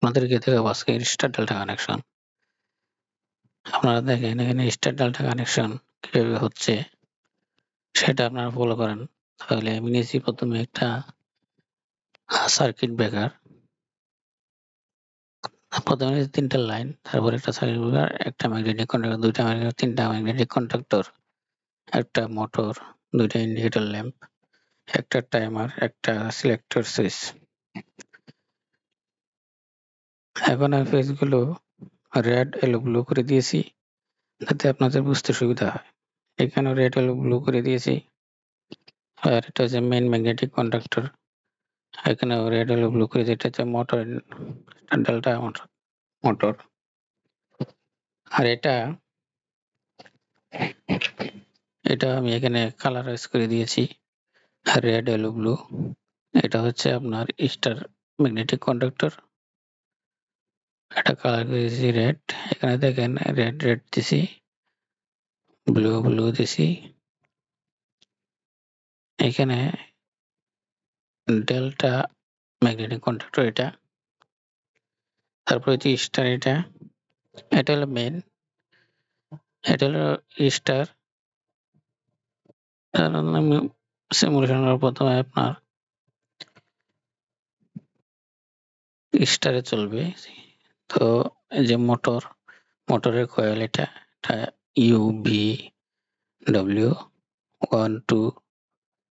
আপনাদেরকে দেখাবো আজকে স্টার ডেল্টা কানেকশন। আপনারা দেখেন এখানে স্টার ডেল্টা কানেকশন কিভাবে হচ্ছে সেটা আপনারা ফলো করেন। তাহলে আমি নিয়েছি প্রথমে একটা সার্কিট ব্রেকার, প্রথমে নিয়েছি ৩টা লাইন, তারপর একটা সার্কিট ব্রেকার, একটা ম্যাগনেটিক কন্ডাক্টর, ২টা ম্যাগনেটিক, ৩টা ম্যাগনেটিক কন্ডাক্টর, একটা মোটর, ২টা ইন্ডিকেটর ল্যাম্প, একটা টাইমার, একটা সিলেক্টর সুইচ। এখন আমি ফেজগুলো রেড, ইয়েলো, ব্লু করে দিয়েছি যাতে আপনাদের বুঝতে সুবিধা হয়। এখানেও রেড, ইয়েলো, ব্লু করে দিয়েছি। আর এটা হচ্ছে মেইন ম্যাগনেটিক কন্ডাক্টর। এখানেও রেড, ইয়েলো, ব্লু করে দিয়েছি। এটা হচ্ছে মোটর, ডেল্টা মোটর। আর এটা আমি এখানে কালারাইজ করে দিয়েছি রেড, ইয়েলো, ব্লু। এটা হচ্ছে আপনার স্টার ম্যাগনেটিক কন্ডাক্টর। এটা কালার করে দিয়েছি রেড। এখানে দেখেন রেড দিছি, ব্লু দিছি। এখানে ডেল্টা ম্যাগনেটিক কন্ডাক্টর এটা। তারপর হচ্ছে স্টার এটা হলো মেইন, এটা হলো স্টার। সিমুলেশন করার প্রথমে আপনার স্টারে চলবে। তো এই যে মোটরের কয়েল এটা UVW 1 2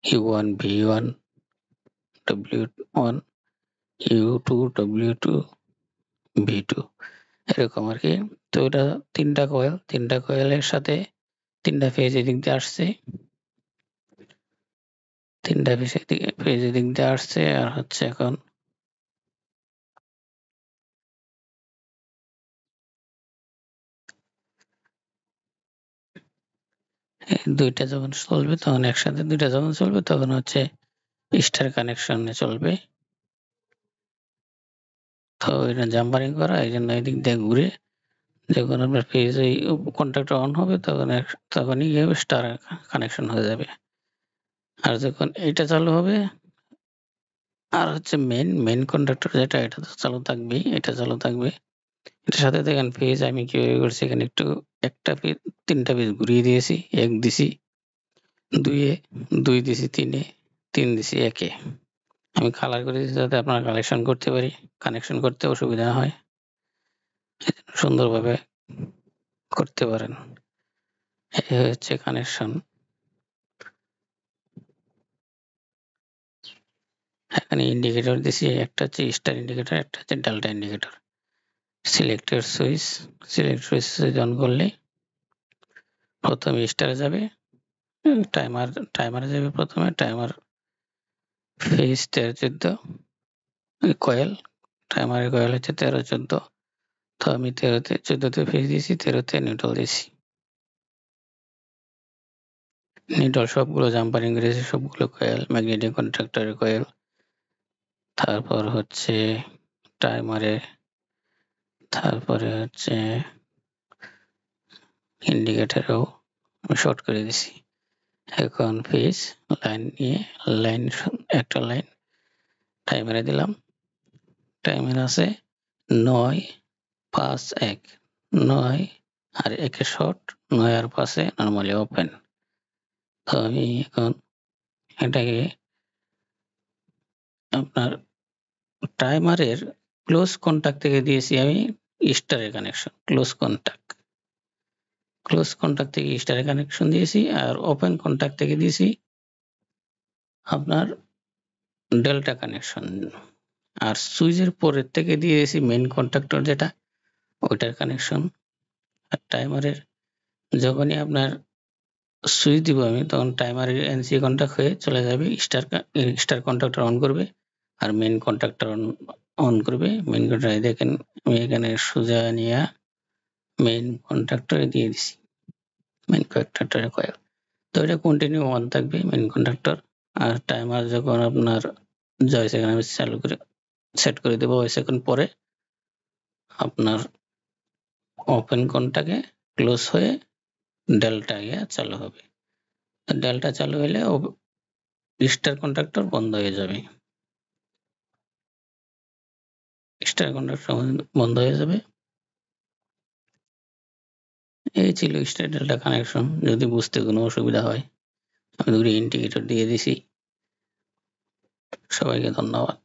U1 V1 W1 U2 W2 V2 এরকম আর কি। তো এটা 3টা কয়েলের সাথে 3টা ফেজ এদিক দিয়ে আসছে, 3টা ফেজ এদিক দিয়ে আসছে। আর হচ্ছে এখন দুইটা যখন চলবে তখন একসাথে, দুইটা যখন চলবে তখন হচ্ছে স্টার কানেকশনে চলবে। তো এটা জাম্পারিং করা, এই জন্য এদিক দিয়ে ঘুরে যখন আপনার ফেজ ওই কন্ট্যাক্টর অন হবে তখনই স্টার কানেকশন হয়ে যাবে। আর যখন এইটা চালু হবে আর হচ্ছে মেইন কন্ডাক্টর যেটা, এটা তো চালু থাকবেই, এটা চালু থাকবে। এটার সাথে দেখেন ফেজ আমি কিভাবে করছি, এখানে একটু একটা ফেজ 3টা ফেজ ঘুরিয়ে দিয়েছি। 1 দিছি, 2 এ, 2 দিছি, 3 এ, 3 দিছি, 1 এ। আমি কালার করে দিয়েছি যাতে আপনারা কানেকশন করতে অসুবিধা হয়, সুন্দরভাবে করতে পারেন। এই হচ্ছে কানেকশন। এখানে ইন্ডিকেটর দিছি, একটা হচ্ছে স্টার ইন্ডিকেটর, একটা হচ্ছে delta indicator. Selector switch on করলে প্রথমে স্টারে যাবে, টাইমারে যাবে প্রথমে। টাইমার ফেজ 13-14 কয়েল, টাইমারের কয়েল হচ্ছে 13-14। তো আমি 14তে ফেজ দিয়েছি, 13তে নিউট্রাল দিয়েছি। নিউট্রাল সবগুলো জাম্পারিং করেছি, সবগুলো কয়েল, ম্যাগনেটিক কন্ডাক্টরের কয়েল। তারপর হচ্ছে টাইমারে, তারপরে হচ্ছে ইন্ডিকেটরেও শর্ট করে দিছি। এখন ফেজ লাইন নিয়ে একটা লাইন টাইমারে দিলাম। টাইমার আছে 9 5 1, 9 আর 1 এ শর্ট, 9 আর 5 এ নরমালি ওপেন। তো আমি এখন এটাকে আপনার টাইমারের ক্লোজ কন্টাক্ট থেকে দিয়েছি আমি স্টারের কানেকশন। ক্লোজ কন্টাক্ট থেকে স্টারের কানেকশন দিয়েছি। আর ওপেন কন্টাক্ট থেকে দিয়েছি আপনার ডেল্টা কানেকশন। আর সুইচের পরের থেকে দিয়েছি মেইন কন্ডাক্টর যেটা, ওইটার কানেকশন। আর টাইমারের যখনই আপনার সুইচ দিব আমি, তখন টাইমারের এনসি কন্টাক্ট হয়ে চলে যাবে, স্টার কন্ট্যাক্টর অন করবে আর মেইন কন্ট্যাক্টর অন করবে। মেইন কন্ট্যাক্টর দেখেন আমি এখানে সোজা নিয়ে মেইন কন্ট্যাক্টরে দিয়ে দিছি, মেইন কন্ট্যাক্টরের কয়েল। তো এটা কন্টিনিউ অন থাকবে মেইন কন্ট্যাক্টর। আর টাইমার যখন আপনার 6 সেকেন্ড আমি চালু করে সেট করে দেবো, 6 সেকেন্ড পরে আপনার ওপেন কন্টাক্টে ক্লোজ হয়ে ডেল্টা গিয়ে চালু হবে। ডেল্টা চালু হলে স্টার কন্ট্যাক্টর বন্ধ হয়ে যাবে। স্টার কানেকশন বন্ধ হয়ে যাবে। এই ছিল স্টার ডেল্টা কানেকশন। যদি বুঝতে কোনো অসুবিধা হয় আমি 2টি ইন্ডিকেটর দিয়ে দিছি। সবাইকে ধন্যবাদ।